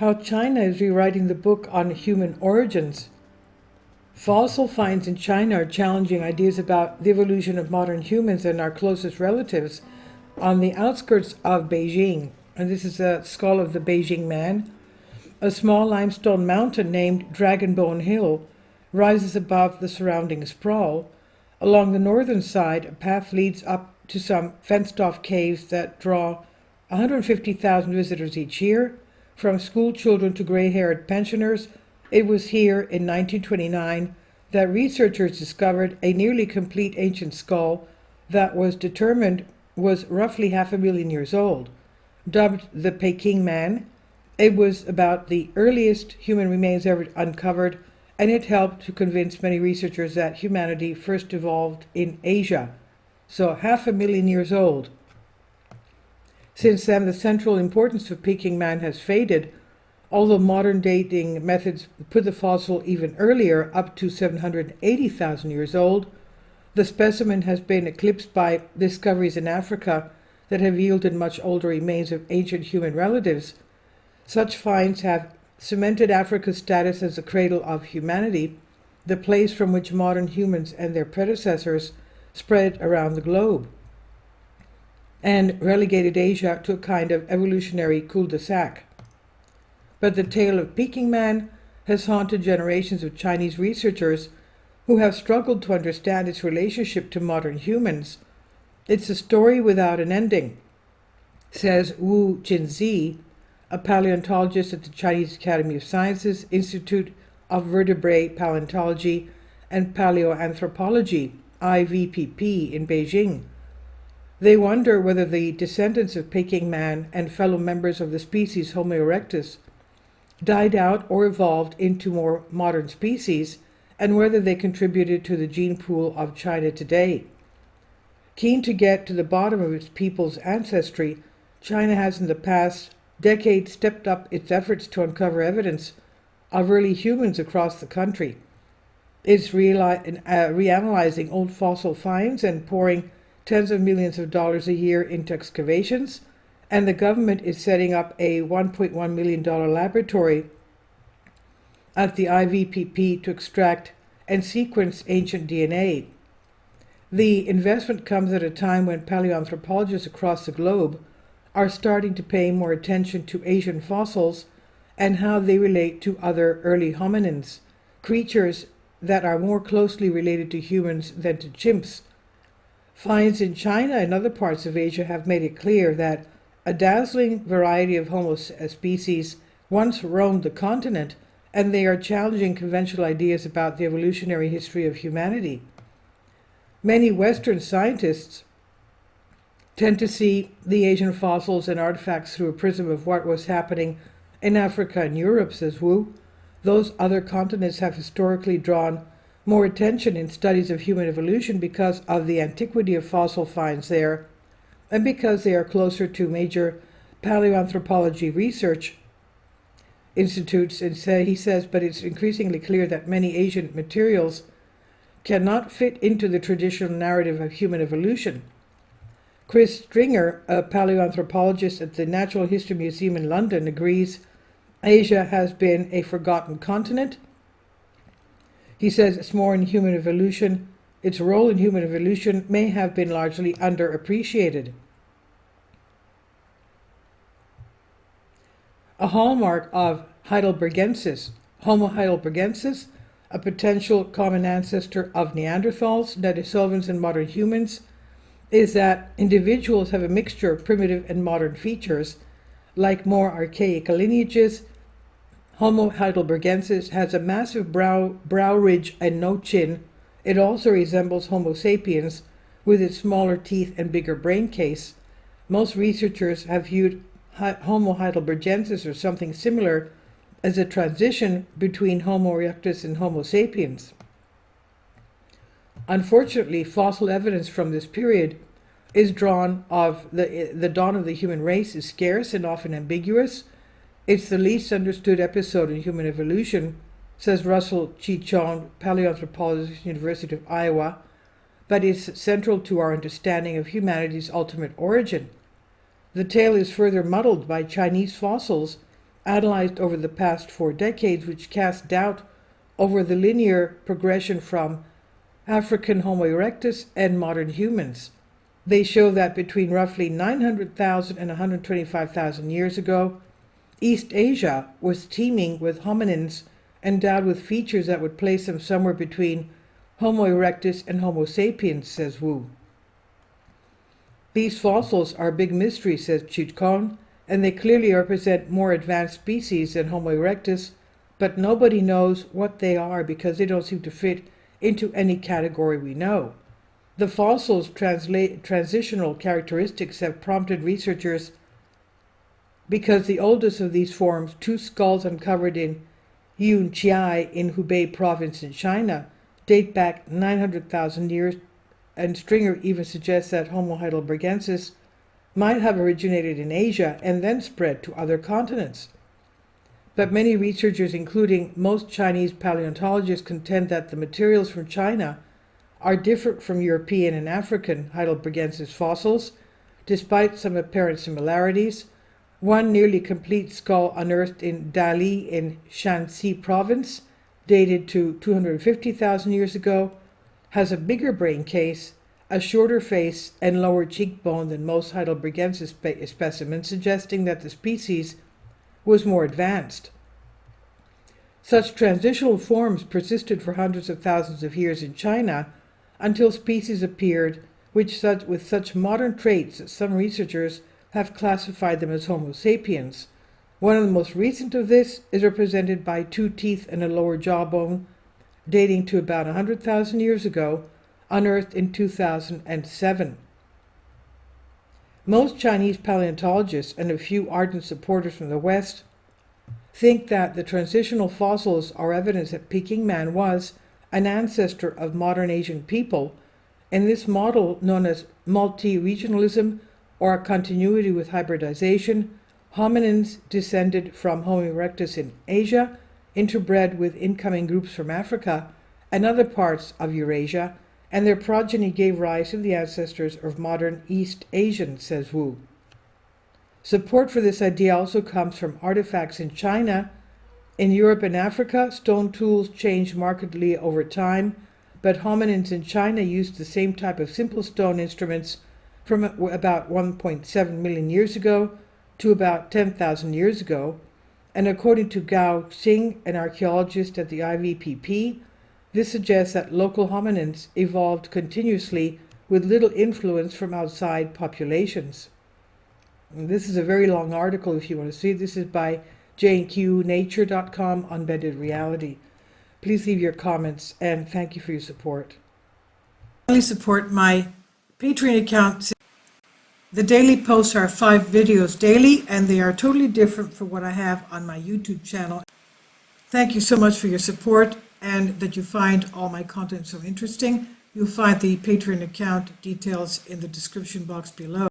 how China is rewriting the book on human origins. Fossil finds in China are challenging ideas about the evolution of modern humans and our closest relatives on the outskirts of Beijing. And this is a skull of the Beijing Man. A small limestone mountain named Dragonbone Hill rises above the surrounding sprawl. Along the northern side, a path leads up to some fenced-off caves that draw 150,000 visitors each year, from school children to gray-haired pensioners. It was here in 1929 that researchers discovered a nearly complete ancient skull that was determined was roughly 500,000 years old. Dubbed the Peking Man, it was about the earliest human remains ever uncovered, and it helped to convince many researchers that humanity first evolved in Asia. So 500,000 years old. Since then, the central importance of Peking Man has faded, although modern dating methods put the fossil even earlier, up to 780,000 years old. The specimen has been eclipsed by discoveries in Africa that have yielded much older remains of ancient human relatives. Such finds have cemented Africa's status as the cradle of humanity, the place from which modern humans and their predecessors spread around the globe, and relegated Asia to a kind of evolutionary cul-de-sac. But the tale of Peking Man has haunted generations of Chinese researchers who have struggled to understand its relationship to modern humans. It's a story without an ending, says Wu Jinzi, a paleontologist at the Chinese Academy of Sciences, Institute of Vertebrate Paleontology and Paleoanthropology, IVPP, in Beijing. They wonder whether the descendants of Peking Man and fellow members of the species Homo erectus died out or evolved into more modern species, and whether they contributed to the gene pool of China today. Keen to get to the bottom of its people's ancestry, China has in the past decade stepped up its efforts to uncover evidence of early humans across the country. It's reanalyzing old fossil finds and pouring tens of millions of dollars a year into excavations, and the government is setting up a $1.1 million laboratory at the IVPP to extract and sequence ancient DNA. The investment comes at a time when paleoanthropologists across the globe are starting to pay more attention to Asian fossils and how they relate to other early hominins, creatures that are more closely related to humans than to chimps. Finds in China and other parts of Asia have made it clear that a dazzling variety of Homo species once roamed the continent, and they are challenging conventional ideas about the evolutionary history of humanity. Many Western scientists tend to see the Asian fossils and artifacts through a prism of what was happening in Africa and Europe, says Wu. Those other continents have historically drawn more attention in studies of human evolution because of the antiquity of fossil finds there, and because they are closer to major paleoanthropology research institutes. And he says, but it's increasingly clear that many Asian materials cannot fit into the traditional narrative of human evolution. Chris Stringer, a paleoanthropologist at the Natural History Museum in London, agrees Asia has been a forgotten continent. He says its role in human evolution may have been largely underappreciated. A hallmark of Heidelbergensis, Homo heidelbergensis, a potential common ancestor of Neanderthals, Denisovans, and modern humans, is that individuals have a mixture of primitive and modern features. Like more archaic lineages, Homo heidelbergensis has a massive brow ridge and no chin. It also resembles Homo sapiens with its smaller teeth and bigger brain case. Most researchers have viewed Homo heidelbergensis or something similar as a transition between Homo erectus and Homo sapiens. Unfortunately, fossil evidence from this period is drawn of the dawn of the human race is scarce and often ambiguous. It's the least understood episode in human evolution, says Russell Chichon, paleoanthropologist, University of Iowa, but is central to our understanding of humanity's ultimate origin. The tale is further muddled by Chinese fossils analyzed over the past 4 decades, which cast doubt over the linear progression from African Homo erectus and modern humans. They show that between roughly 900,000 and 125,000 years ago, East Asia was teeming with hominins endowed with features that would place them somewhere between Homo erectus and Homo sapiens, says Wu. These fossils are a big mystery, says Chutcon, and they clearly represent more advanced species than Homo erectus, but nobody knows what they are because they don't seem to fit into any category we know. The fossils' transitional characteristics have prompted researchers because the oldest of these forms, 2 skulls uncovered in Yunqiai in Hubei province in China, date back 900,000 years, and Stringer even suggests that Homo heidelbergensis might have originated in Asia and then spread to other continents. But many researchers, including most Chinese paleontologists, contend that the materials from China are different from European and African heidelbergensis fossils, despite some apparent similarities. One nearly complete skull unearthed in Dali in Shanxi province, dated to 250,000 years ago, has a bigger brain case, a shorter face, and lower cheekbone than most heidelbergensis specimens, suggesting that the species was more advanced. Such transitional forms persisted for hundreds of thousands of years in China until species appeared with such modern traits that some researchers have classified them as Homo sapiens. One of the most recent of this is represented by 2 teeth and a lower jawbone, dating to about 100,000 years ago, unearthed in 2007. Most Chinese paleontologists and a few ardent supporters from the West think that the transitional fossils are evidence that Peking man was an ancestor of modern Asian people, and this model, known as multi-regionalism or continuity with hybridization, hominins descended from Homo erectus in Asia, interbred with incoming groups from Africa and other parts of Eurasia, and their progeny gave rise to the ancestors of modern East Asians, says Wu. Support for this idea also comes from artifacts in China. In Europe and Africa, stone tools changed markedly over time, but hominins in China used the same type of simple stone instruments from about 1.7 million years ago to about 10,000 years ago, and according to Gao Xing, an archaeologist at the IVPP, this suggests that local hominins evolved continuously with little influence from outside populations. And this is a very long article if you want to see it. This is by jnqnature.com, Unbended Reality. Please leave your comments, and thank you for your support. Please support my Patreon account. The daily posts are 5 videos daily, and they are totally different from what I have on my YouTube channel. Thank you so much for your support and that you find all my content so interesting. You'll find the Patreon account details in the description box below.